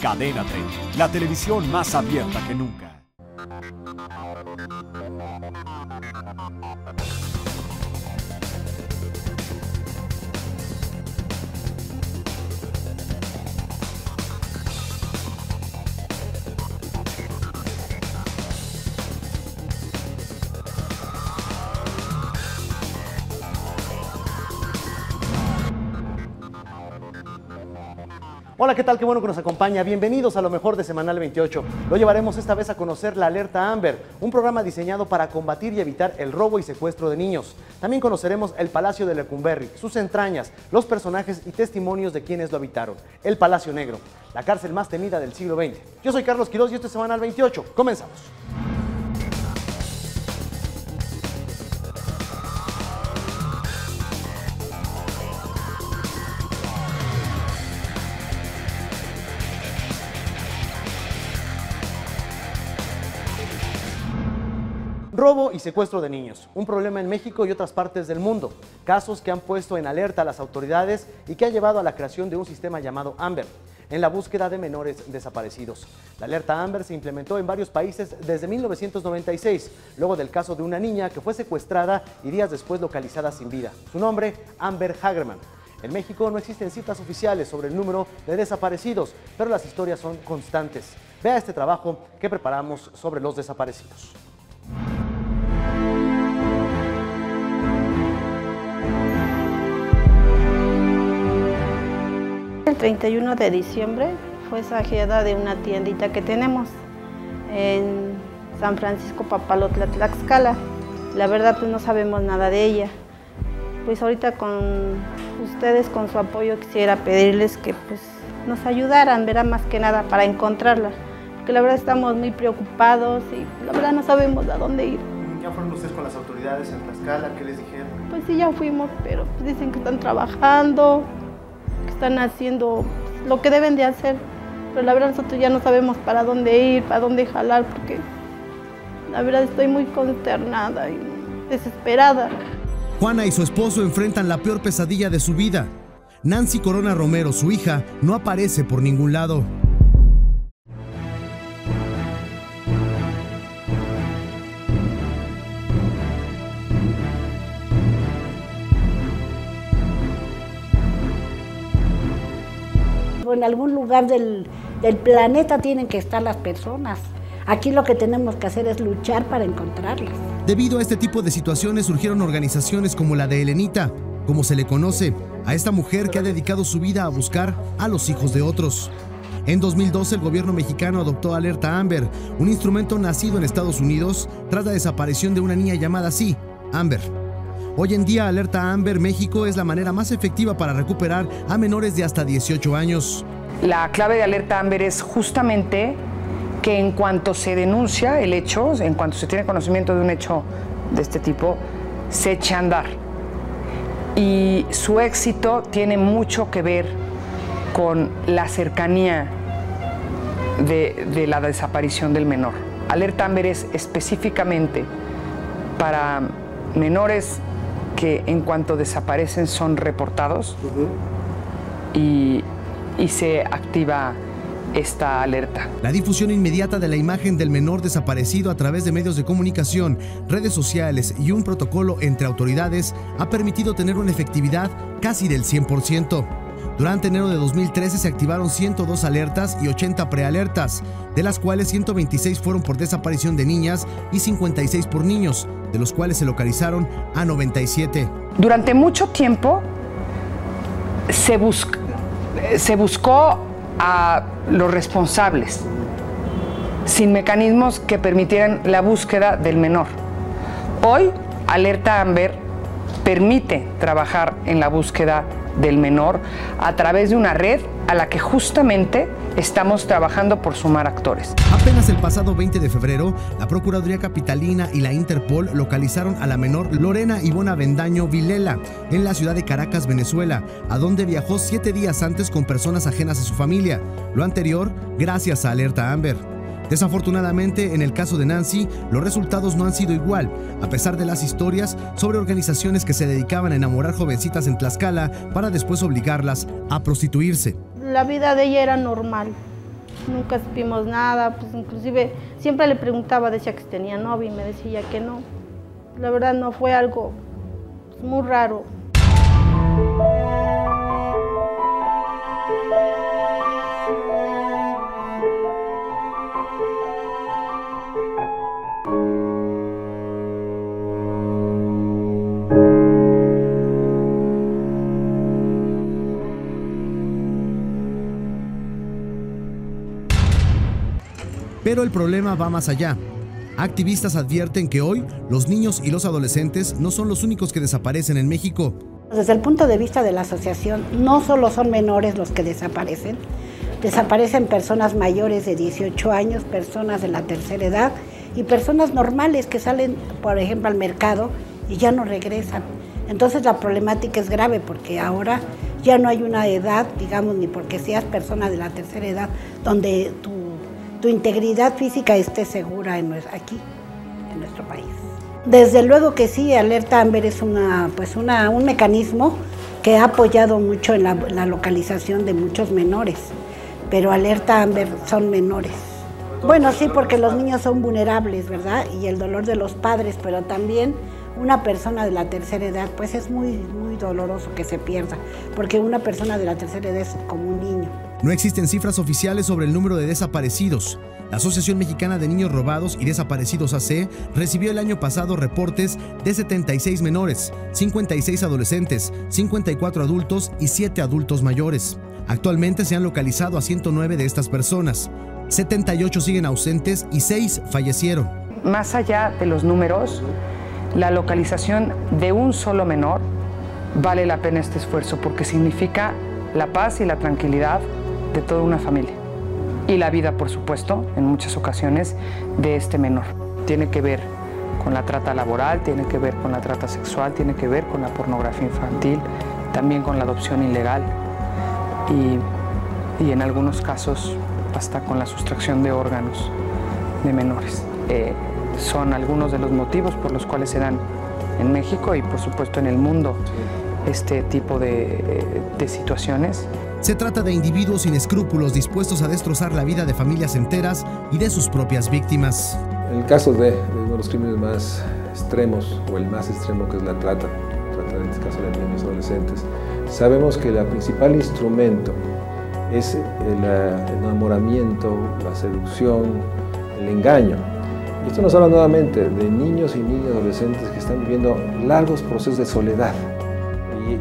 Cadena 30, la televisión más abierta que nunca. Hola, ¿qué tal? Qué bueno que nos acompaña. Bienvenidos a lo mejor de Semanal 28. Lo llevaremos esta vez a conocer la Alerta Amber, un programa diseñado para combatir y evitar el robo y secuestro de niños. También conoceremos el Palacio de Lecumberri, sus entrañas, los personajes y testimonios de quienes lo habitaron. El Palacio Negro, la cárcel más temida del siglo XX. Yo soy Carlos Quiroz y esto es Semanal 28. Comenzamos. Robo y secuestro de niños, un problema en México y otras partes del mundo. Casos que han puesto en alerta a las autoridades y que han llevado a la creación de un sistema llamado Amber, en la búsqueda de menores desaparecidos. La alerta Amber se implementó en varios países desde 1996, luego del caso de una niña que fue secuestrada y días después localizada sin vida. Su nombre, Amber Hagerman. En México no existen cifras oficiales sobre el número de desaparecidos, pero las historias son constantes. Vea este trabajo que preparamos sobre los desaparecidos. El 31 de diciembre fue saqueada de una tiendita que tenemos en San Francisco Papalotla, Tlaxcala. La verdad pues no sabemos nada de ella. Pues ahorita con ustedes, con su apoyo, quisiera pedirles que pues nos ayudaran, verá, más que nada para encontrarla. Porque la verdad estamos muy preocupados y la verdad no sabemos a dónde ir. ¿Ya fueron ustedes con las autoridades en Tlaxcala? ¿Qué les dijeron? Pues sí, ya fuimos, pero pues dicen que están trabajando, que están haciendo lo que deben de hacer, pero la verdad nosotros ya no sabemos para dónde ir, para dónde jalar, porque la verdad estoy muy consternada y desesperada. Juana y su esposo enfrentan la peor pesadilla de su vida. Nancy Corona Romero, su hija, no aparece por ningún lado. En algún lugar del planeta tienen que estar las personas. Aquí lo que tenemos que hacer es luchar para encontrarlas. Debido a este tipo de situaciones surgieron organizaciones como la de Elenita, como se le conoce a esta mujer que ha dedicado su vida a buscar a los hijos de otros. En 2012 el gobierno mexicano adoptó Alerta Amber, un instrumento nacido en Estados Unidos tras la desaparición de una niña llamada así, Amber. Hoy en día, Alerta Amber México es la manera más efectiva para recuperar a menores de hasta 18 años. La clave de Alerta Amber es justamente que en cuanto se denuncia el hecho, en cuanto se tiene conocimiento de un hecho de este tipo, se eche a andar. Y su éxito tiene mucho que ver con la cercanía de la desaparición del menor. Alerta Amber es específicamente para menores que en cuanto desaparecen son reportados y se activa esta alerta. La difusión inmediata de la imagen del menor desaparecido a través de medios de comunicación, redes sociales y un protocolo entre autoridades ha permitido tener una efectividad casi del 100%. Durante enero de 2013 se activaron 102 alertas y 80 prealertas, de las cuales 126 fueron por desaparición de niñas y 56 por niños, de los cuales se localizaron a 97. Durante mucho tiempo se buscó a los responsables, sin mecanismos que permitieran la búsqueda del menor. Hoy, Alerta Amber permite trabajar en la búsqueda del menor a través de una red a la que justamente estamos trabajando por sumar actores. Apenas el pasado 20 de febrero, la Procuraduría Capitalina y la Interpol localizaron a la menor Lorena Ivona Bendaño Vilela en la ciudad de Caracas, Venezuela, a donde viajó 7 días antes con personas ajenas a su familia. Lo anterior, gracias a Alerta Amber. Desafortunadamente, en el caso de Nancy, los resultados no han sido igual, a pesar de las historias sobre organizaciones que se dedicaban a enamorar jovencitas en Tlaxcala para después obligarlas a prostituirse. La vida de ella era normal. nunca supimos nada, pues inclusive siempre le preguntaba, decía que tenía novio y me decía que no. La verdad no fue algo pues, muy raro. Pero el problema va más allá. Activistas advierten que hoy los niños y los adolescentes no son los únicos que desaparecen en México. Desde el punto de vista de la asociación, no solo son menores los que desaparecen personas mayores de 18 años, personas de la tercera edad y personas normales que salen, por ejemplo, al mercado y ya no regresan. Entonces la problemática es grave porque ahora ya no hay una edad, digamos, ni porque seas persona de la tercera edad, donde tu integridad física esté segura aquí, en nuestro país. Desde luego que sí, Alerta Amber es un mecanismo que ha apoyado mucho en la localización de muchos menores, pero Alerta Amber son menores. Bueno, sí, porque los niños son vulnerables, ¿verdad? Y el dolor de los padres, pero también una persona de la tercera edad, pues es muy, muy doloroso que se pierda, porque una persona de la tercera edad es como un niño. No existen cifras oficiales sobre el número de desaparecidos. La Asociación Mexicana de Niños Robados y Desaparecidos AC recibió el año pasado reportes de 76 menores, 56 adolescentes, 54 adultos y 7 adultos mayores. Actualmente se han localizado a 109 de estas personas. 78 siguen ausentes y 6 fallecieron. Más allá de los números, la localización de un solo menor vale la pena este esfuerzo porque significa la paz y la tranquilidad de toda una familia y la vida, por supuesto, en muchas ocasiones, de este menor. Tiene que ver con la trata laboral, tiene que ver con la trata sexual, tiene que ver con la pornografía infantil, también con la adopción ilegal y en algunos casos hasta con la sustracción de órganos de menores. Son algunos de los motivos por los cuales se dan en México y por supuesto en el mundo este tipo de situaciones. Se trata de individuos sin escrúpulos dispuestos a destrozar la vida de familias enteras y de sus propias víctimas. En el caso de uno de los crímenes más extremos, o el más extremo, que es la trata en este caso de niños y adolescentes, sabemos que el principal instrumento es el enamoramiento, la seducción, el engaño. Y esto nos habla nuevamente de niños y niñas adolescentes que están viviendo largos procesos de soledad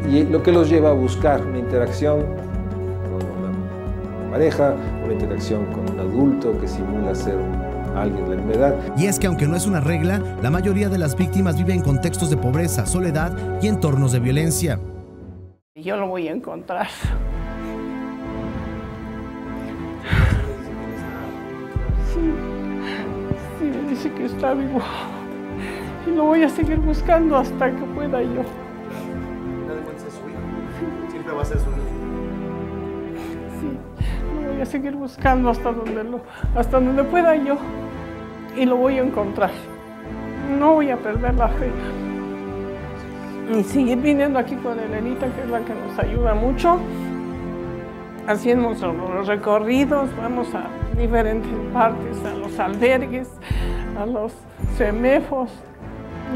y lo que los lleva a buscar una interacción con una pareja, una interacción con un adulto que simula ser alguien de la misma edad. Y es que aunque no es una regla, la mayoría de las víctimas viven en contextos de pobreza, soledad y entornos de violencia. Yo lo voy a encontrar. Sí, me dice que está vivo. Y lo voy a seguir buscando hasta que pueda yo. Siempre va a ser su hijo. Sí, lo voy a seguir buscando hasta donde pueda yo. Y lo voy a encontrar. No voy a perder la fe. Y seguir viniendo aquí con Elenita, que es la que nos ayuda mucho. Hacemos los recorridos, vamos a diferentes partes, a los albergues, a los CEMEFOS,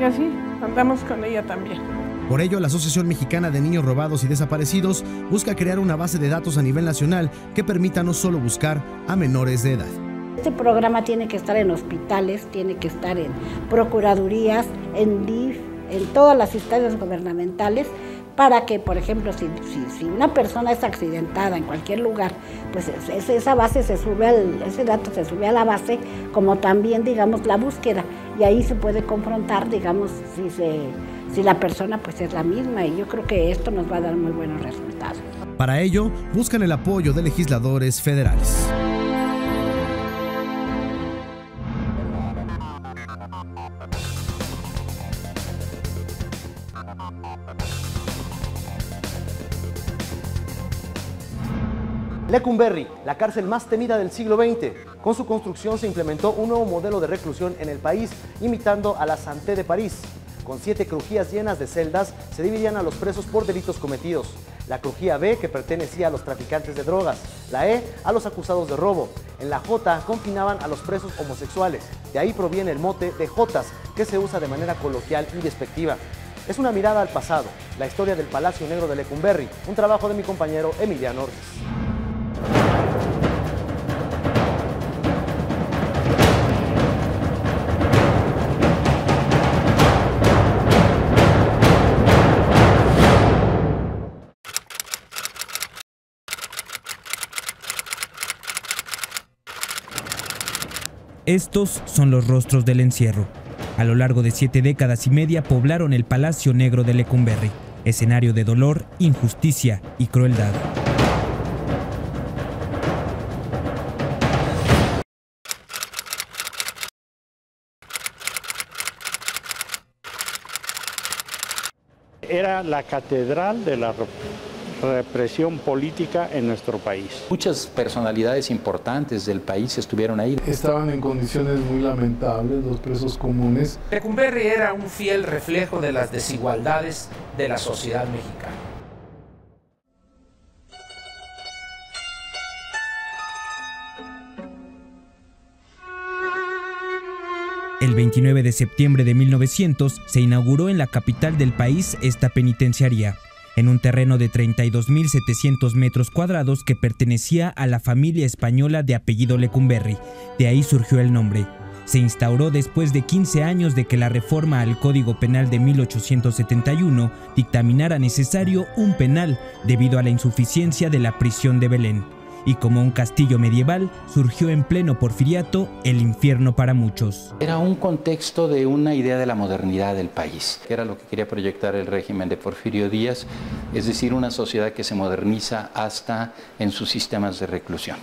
y así andamos con ella también. Por ello, la Asociación Mexicana de Niños Robados y Desaparecidos busca crear una base de datos a nivel nacional que permita no solo buscar a menores de edad. Este programa tiene que estar en hospitales, tiene que estar en procuradurías, en DIF, en todas las instancias gubernamentales, para que, por ejemplo, si una persona es accidentada en cualquier lugar, pues esa base se sube ese dato se sube a la base, como también, digamos, la búsqueda, y ahí se puede confrontar, digamos, si la persona pues es la misma, y yo creo que esto nos va a dar muy buenos resultados. Para ello, buscan el apoyo de legisladores federales. Lecumberri, la cárcel más temida del siglo XX. Con su construcción se implementó un nuevo modelo de reclusión en el país, imitando a la Santé de París. Con 7 crujías llenas de celdas, se dividían a los presos por delitos cometidos. La crujía B, que pertenecía a los traficantes de drogas. La E, a los acusados de robo. En la J, confinaban a los presos homosexuales. De ahí proviene el mote de Jotas, que se usa de manera coloquial y despectiva. Es una mirada al pasado, la historia del Palacio Negro de Lecumberri, un trabajo de mi compañero Emiliano Ortiz. Estos son los rostros del encierro. A lo largo de 7 décadas y media poblaron el Palacio Negro de Lecumberri, escenario de dolor, injusticia y crueldad. Era la catedral de la represión política en nuestro país. Muchas personalidades importantes del país estuvieron ahí. Estaban en condiciones muy lamentables los presos comunes. Lecumberri era un fiel reflejo de las desigualdades de la sociedad mexicana. El 29 de septiembre de 1900 se inauguró en la capital del país esta penitenciaría, en un terreno de 32.700 metros cuadrados que pertenecía a la familia española de apellido Lecumberri. De ahí surgió el nombre. Se instauró después de 15 años de que la reforma al Código Penal de 1871 dictaminara necesario un penal debido a la insuficiencia de la prisión de Belén. Y como un castillo medieval, surgió en pleno porfiriato el infierno para muchos. Era un contexto de una idea de la modernidad del país, que era lo que quería proyectar el régimen de Porfirio Díaz, es decir, una sociedad que se moderniza hasta en sus sistemas de reclusión.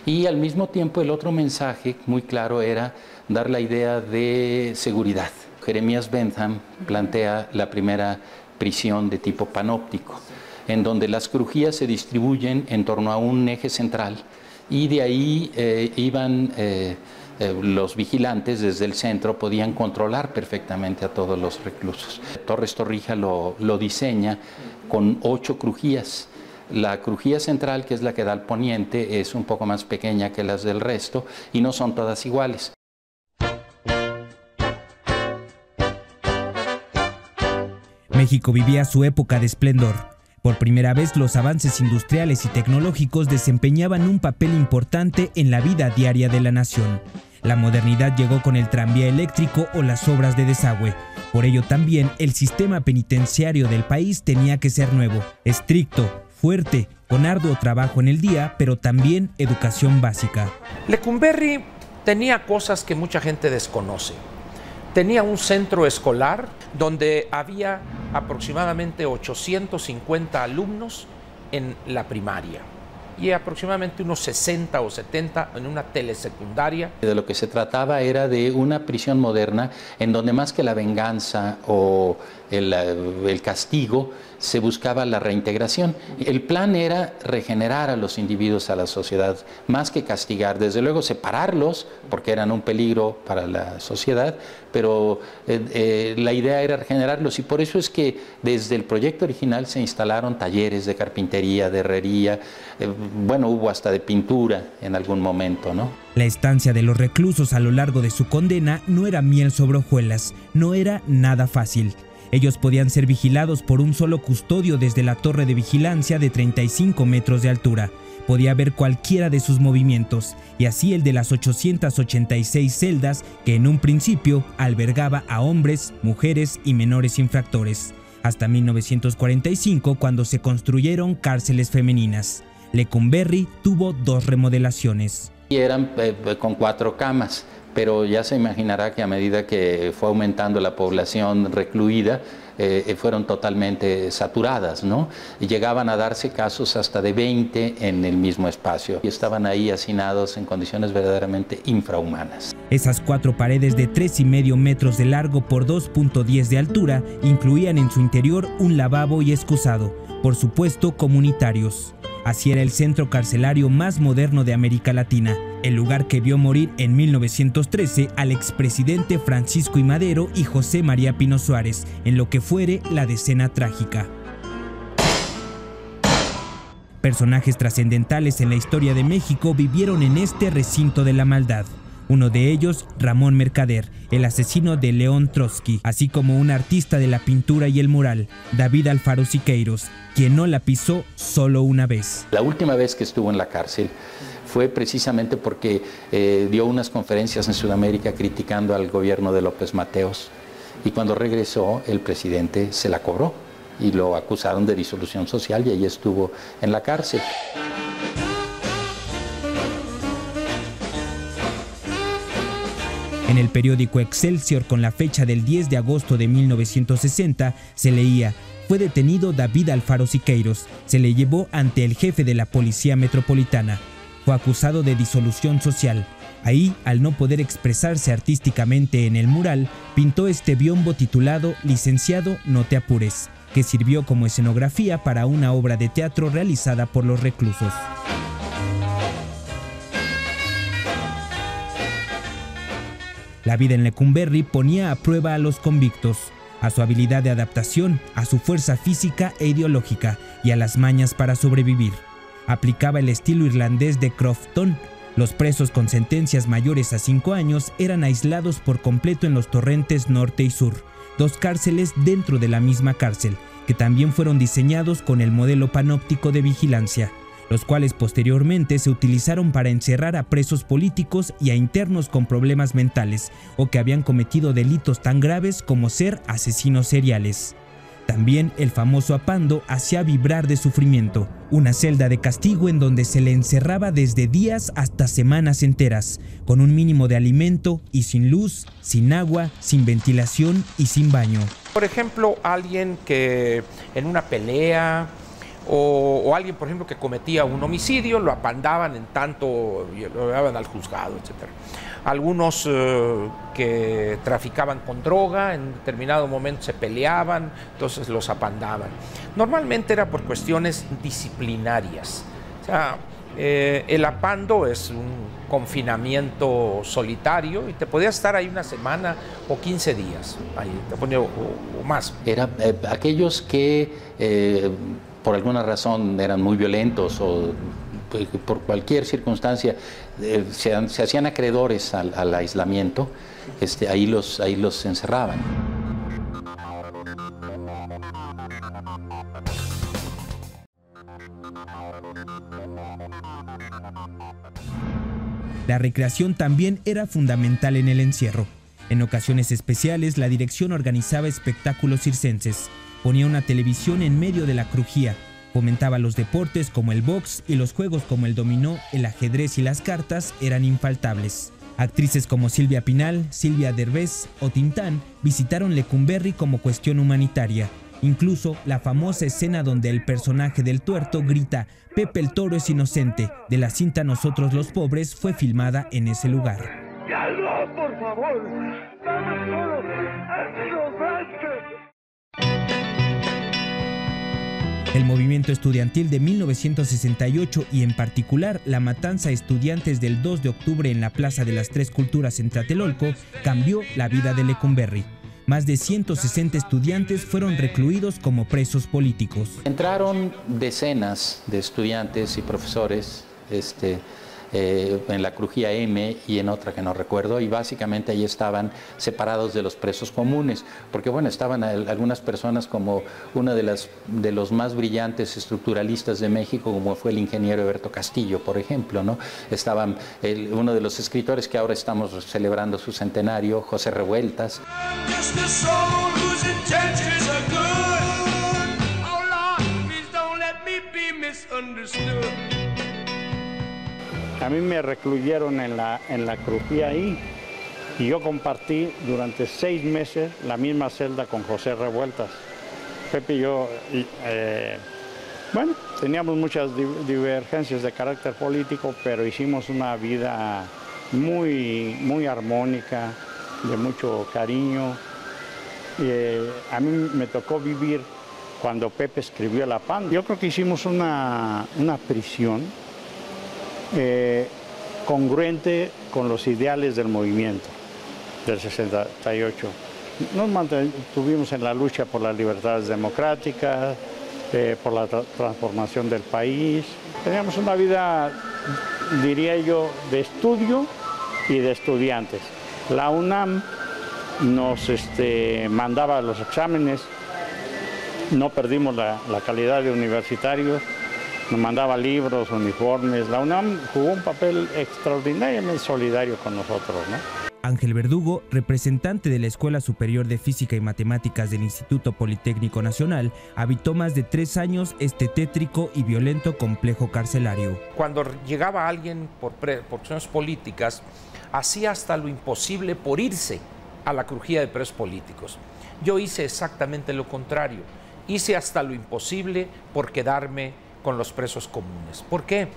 Y al mismo tiempo el otro mensaje muy claro era dar la idea de seguridad. Jeremías Bentham plantea la primera prisión de tipo panóptico, en donde las crujías se distribuyen en torno a un eje central y de ahí iban los vigilantes desde el centro, podían controlar perfectamente a todos los reclusos. Torres Torrija lo diseña con 8 crujías. La crujía central, que es la que da al poniente, es un poco más pequeña que las del resto y no son todas iguales. México vivía su época de esplendor. Por primera vez, los avances industriales y tecnológicos desempeñaban un papel importante en la vida diaria de la nación. La modernidad llegó con el tranvía eléctrico o las obras de desagüe. Por ello también el sistema penitenciario del país tenía que ser nuevo, estricto, fuerte, con arduo trabajo en el día, pero también educación básica. Lecumberri tenía cosas que mucha gente desconoce. Tenía un centro escolar donde había aproximadamente 850 alumnos en la primaria y aproximadamente unos 60 o 70 en una telesecundaria. De lo que se trataba era de una prisión moderna en donde más que la venganza o el castigo se buscaba la reintegración. El plan era regenerar a los individuos a la sociedad, más que castigar, desde luego separarlos, porque eran un peligro para la sociedad, pero la idea era regenerarlos, y por eso es que desde el proyecto original se instalaron talleres de carpintería, de herrería, bueno, hubo hasta de pintura en algún momento, ¿no? La estancia de los reclusos a lo largo de su condena no era miel sobre hojuelas, no era nada fácil. Ellos podían ser vigilados por un solo custodio desde la torre de vigilancia de 35 metros de altura. Podía ver cualquiera de sus movimientos, y así el de las 886 celdas que en un principio albergaba a hombres, mujeres y menores infractores. Hasta 1945, cuando se construyeron cárceles femeninas. Lecumberri tuvo 2 remodelaciones. Y eran con 4 camas. Pero ya se imaginará que a medida que fue aumentando la población recluida, fueron totalmente saturadas, ¿no? Y llegaban a darse casos hasta de 20 en el mismo espacio. Y estaban ahí hacinados en condiciones verdaderamente infrahumanas. Esas 4 paredes de 3,5 metros de largo por 2,10 de altura incluían en su interior un lavabo y excusado, por supuesto comunitarios. Así era el centro carcelario más moderno de América Latina, el lugar que vio morir en 1913 al expresidente Francisco I. Madero y José María Pino Suárez, en lo que fuere la decena trágica. Personajes trascendentales en la historia de México vivieron en este recinto de la maldad. Uno de ellos, Ramón Mercader, el asesino de León Trotsky, así como un artista de la pintura y el mural, David Alfaro Siqueiros, quien no la pisó solo una vez. La última vez que estuvo en la cárcel fue precisamente porque dio unas conferencias en Sudamérica criticando al gobierno de López Mateos, y cuando regresó el presidente se la cobró y lo acusaron de disolución social y ahí estuvo en la cárcel. En el periódico Excelsior, con la fecha del 10 de agosto de 1960, se leía: fue detenido David Alfaro Siqueiros, se le llevó ante el jefe de la Policía Metropolitana. Fue acusado de disolución social. Ahí, al no poder expresarse artísticamente en el mural, pintó este biombo titulado Licenciado, no te apures, que sirvió como escenografía para una obra de teatro realizada por los reclusos. La vida en Lecumberri ponía a prueba a los convictos, a su habilidad de adaptación, a su fuerza física e ideológica y a las mañas para sobrevivir. Aplicaba el estilo irlandés de Crofton. Los presos con sentencias mayores a 5 años eran aislados por completo en los torrentes norte y sur, 2 cárceles dentro de la misma cárcel, que también fueron diseñados con el modelo panóptico de vigilancia, los cuales posteriormente se utilizaron para encerrar a presos políticos y a internos con problemas mentales o que habían cometido delitos tan graves como ser asesinos seriales. También el famoso apando hacía vibrar de sufrimiento, una celda de castigo en donde se le encerraba desde días hasta semanas enteras, con un mínimo de alimento y sin luz, sin agua, sin ventilación y sin baño. Por ejemplo, alguien que en una pelea o alguien, por ejemplo, que cometía un homicidio, lo apandaban en tanto, lo llevaban al juzgado, etc. Algunos que traficaban con droga, en determinado momento se peleaban, entonces los apandaban. Normalmente era por cuestiones disciplinarias. O sea, el apando es un confinamiento solitario y te podías estar ahí una semana o 15 días, ahí, te ponía, o más. Era aquellos que por alguna razón eran muy violentos o por cualquier circunstancia se hacían acreedores al aislamiento, ahí los encerraban. La recreación también era fundamental en el encierro. En ocasiones especiales, la dirección organizaba espectáculos circenses, ponía una televisión en medio de la crujía, fomentaba los deportes como el box y los juegos como el dominó, el ajedrez y las cartas eran infaltables. Actrices como Silvia Pinal, Silvia Derbez o Tintán visitaron Lecumberri como cuestión humanitaria. Incluso la famosa escena donde el personaje del tuerto grita «Pepe el Toro es inocente» de la cinta Nosotros los Pobres fue filmada en ese lugar. ¡Ya no, por favor! ¡Vamos todos! ¡Es inocente! El movimiento estudiantil de 1968 y en particular la matanza a estudiantes del 2 de octubre en la Plaza de las Tres Culturas en Tlatelolco cambió la vida de Lecumberri. Más de 160 estudiantes fueron recluidos como presos políticos. Entraron decenas de estudiantes y profesores en la crujía M y en otra que no recuerdo, y básicamente ahí estaban separados de los presos comunes, porque bueno, estaban algunas personas como una de los más brillantes estructuralistas de México, como fue el ingeniero Eberto Castillo, por ejemplo, ¿no? Estaban uno de los escritores que ahora estamos celebrando su centenario, José Revueltas. A mí me recluyeron en la crujía ahí y yo compartí durante 6 meses la misma celda con José Revueltas. Pepe y yo, bueno, teníamos muchas divergencias de carácter político, pero hicimos una vida muy, muy armónica, de mucho cariño. A mí me tocó vivir cuando Pepe escribió La Panda. Yo creo que hicimos una prisión congruente con los ideales del movimiento del 68. Nos mantuvimos en la lucha por las libertades democráticas, por la transformación del país. Teníamos una vida, diría yo, de estudio y de estudiantes. La UNAM nos mandaba los exámenes, no perdimos la calidad de universitarios, nos mandaba libros, uniformes. La UNAM jugó un papel extraordinariamente solidario con nosotros, ¿no? Ángel Verdugo, representante de la Escuela Superior de Física y Matemáticas del Instituto Politécnico Nacional, habitó más de 3 años este tétrico y violento complejo carcelario. Cuando llegaba alguien por cuestiones políticas, hacía hasta lo imposible por irse a la crujía de presos políticos. Yo hice exactamente lo contrario. Hice hasta lo imposible por quedarme con los presos comunes. ¿Por qué?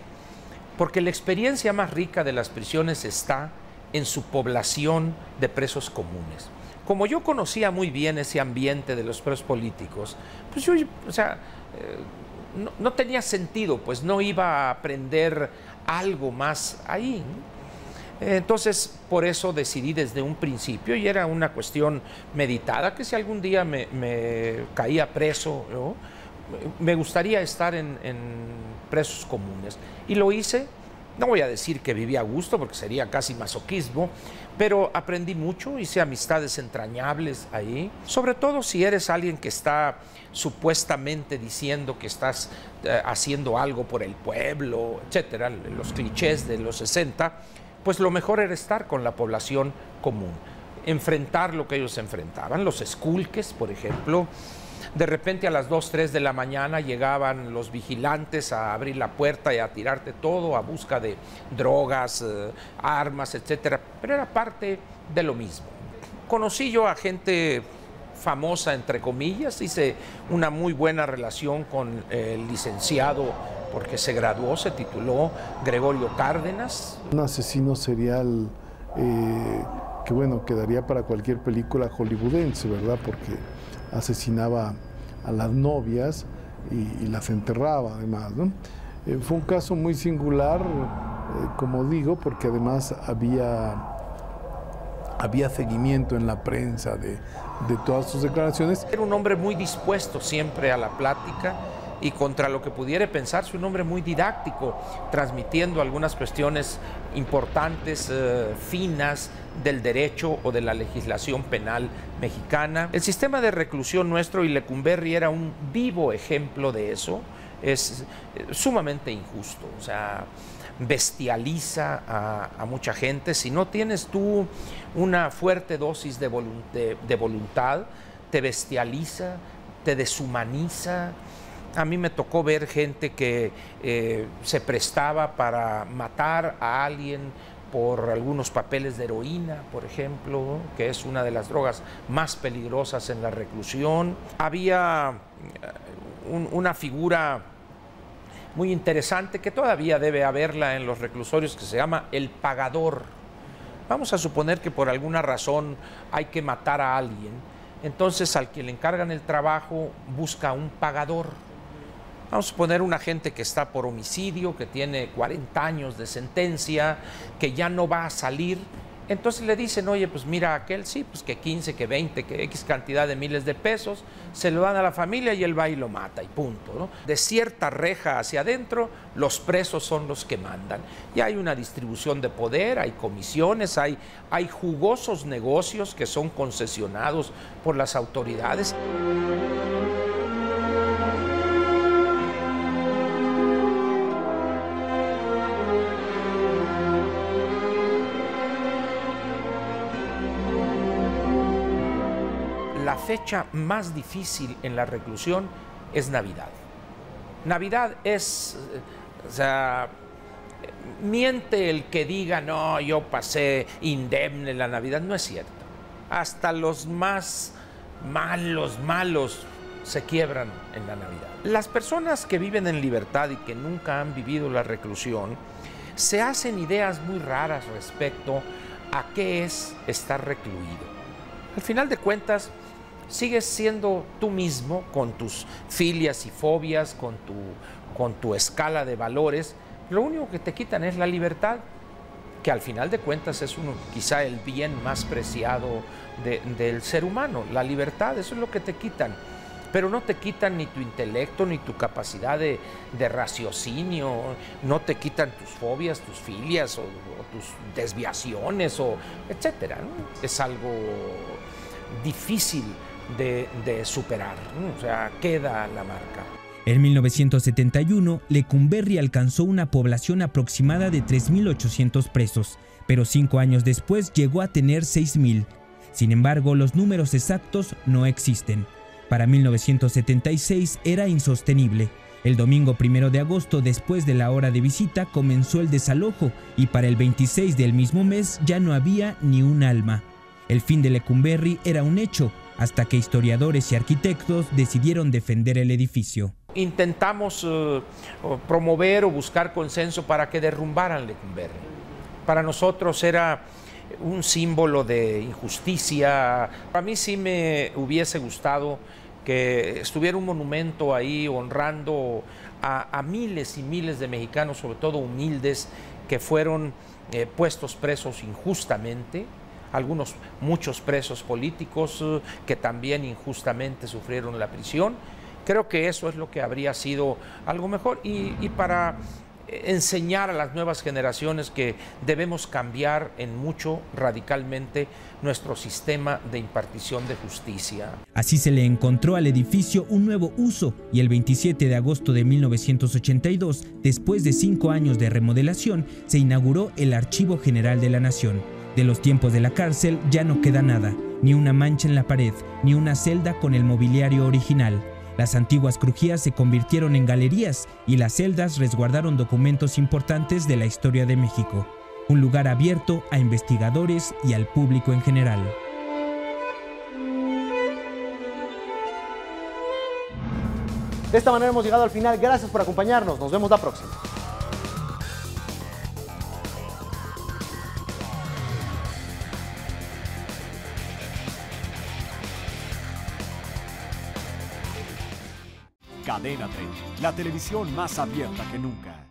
Porque la experiencia más rica de las prisiones está en su población de presos comunes. Como yo conocía muy bien ese ambiente de los presos políticos, pues yo, no tenía sentido, pues no iba a aprender algo más ahí. Entonces, por eso decidí desde un principio, y era una cuestión meditada, que si algún día me caía preso, ¿no?, me gustaría estar en presos comunes. Y lo hice. No voy a decir que viví a gusto, porque sería casi masoquismo, pero aprendí mucho, hice amistades entrañables ahí. Sobre todo si eres alguien que está supuestamente diciendo que estás haciendo algo por el pueblo, etcétera, los clichés de los 60, pues lo mejor era estar con la población común, enfrentar lo que ellos enfrentaban. Los esculques, por ejemplo. De repente a las 2, 3 de la mañana llegaban los vigilantes a abrir la puerta y a tirarte todo a busca de drogas, armas, etcétera. Pero era parte de lo mismo. Conocí yo a gente famosa, entre comillas. Hice una muy buena relación con el licenciado, porque se graduó, se tituló, Gregorio Cárdenas. Un asesino serial que, bueno, quedaría para cualquier película hollywoodense, ¿verdad? Porque asesinaba a las novias y las enterraba además, ¿no? Fue un caso muy singular, como digo, porque además había seguimiento en la prensa de todas sus declaraciones. Era un hombre muy dispuesto siempre a la plática y contra lo que pudiera pensarse, un hombre muy didáctico, transmitiendo algunas cuestiones importantes, finas, del derecho o de la legislación penal mexicana. El sistema de reclusión nuestro, y Lecumberri era un vivo ejemplo de eso, es sumamente injusto. O sea, bestializa a mucha gente. Si no tienes tú una fuerte dosis de voluntad, te bestializa, te deshumaniza. A mí me tocó ver gente que se prestaba para matar a alguien por algunos papeles de heroína, por ejemplo, ¿no?, que es una de las drogas más peligrosas en la reclusión. Había una figura muy interesante que todavía debe haberla en los reclusorios, que se llama el pagador. Vamos a suponer que por alguna razón hay que matar a alguien, entonces al que le encargan el trabajo busca un pagador. Vamos a suponer una gente que está por homicidio, que tiene 40 años de sentencia, que ya no va a salir. Entonces le dicen, oye, pues mira, aquel sí, pues que 15, que 20, que X cantidad de miles de pesos, se lo dan a la familia y él va y lo mata y punto, ¿no? De cierta reja hacia adentro, los presos son los que mandan. Y hay una distribución de poder, hay comisiones, hay jugosos negocios que son concesionados por las autoridades. La fecha más difícil en la reclusión es Navidad. Navidad es, o sea, miente el que diga, no, yo pasé indemne la Navidad. No es cierto. Hasta los más malos se quiebran en la Navidad. Las personas que viven en libertad y que nunca han vivido la reclusión se hacen ideas muy raras respecto a qué es estar recluido. Al final de cuentas, sigues siendo tú mismo con tus filias y fobias, con tu escala de valores. Lo único que te quitan es la libertad, que al final de cuentas es quizá el bien más preciado del ser humano. La libertad, eso es lo que te quitan. pero no te quitan ni tu intelecto, ni tu capacidad de raciocinio, no te quitan tus fobias, tus filias o tus desviaciones, etcétera, ¿no? Es algo difícil de superar, ¿no? O sea, queda la marca. En 1971, Lecumberri alcanzó una población aproximada de 3.800 presos, pero 5 años después llegó a tener 6.000. Sin embargo, los números exactos no existen. Para 1976 era insostenible. El domingo 1 de agosto, después de la hora de visita, comenzó el desalojo y para el 26 del mismo mes ya no había ni un alma. El fin de Lecumberri era un hecho, hasta que historiadores y arquitectos decidieron defender el edificio. Intentamos promover o buscar consenso para que derrumbaran Lecumberri. Para nosotros era un símbolo de injusticia. A mí sí me hubiese gustado que estuviera un monumento ahí honrando a miles y miles de mexicanos, sobre todo humildes, que fueron puestos presos injustamente. Muchos presos políticos que también injustamente sufrieron la prisión. Creo que eso es lo que habría sido algo mejor y para enseñar a las nuevas generaciones que debemos cambiar en mucho, radicalmente, nuestro sistema de impartición de justicia. Así se le encontró al edificio un nuevo uso y el 27 de agosto de 1982, después de 5 años de remodelación, se inauguró el Archivo General de la Nación. De los tiempos de la cárcel ya no queda nada, ni una mancha en la pared, ni una celda con el mobiliario original. Las antiguas crujías se convirtieron en galerías y las celdas resguardaron documentos importantes de la historia de México. Un lugar abierto a investigadores y al público en general. De esta manera hemos llegado al final. Gracias por acompañarnos. Nos vemos la próxima. Cadena 30, la televisión más abierta que nunca.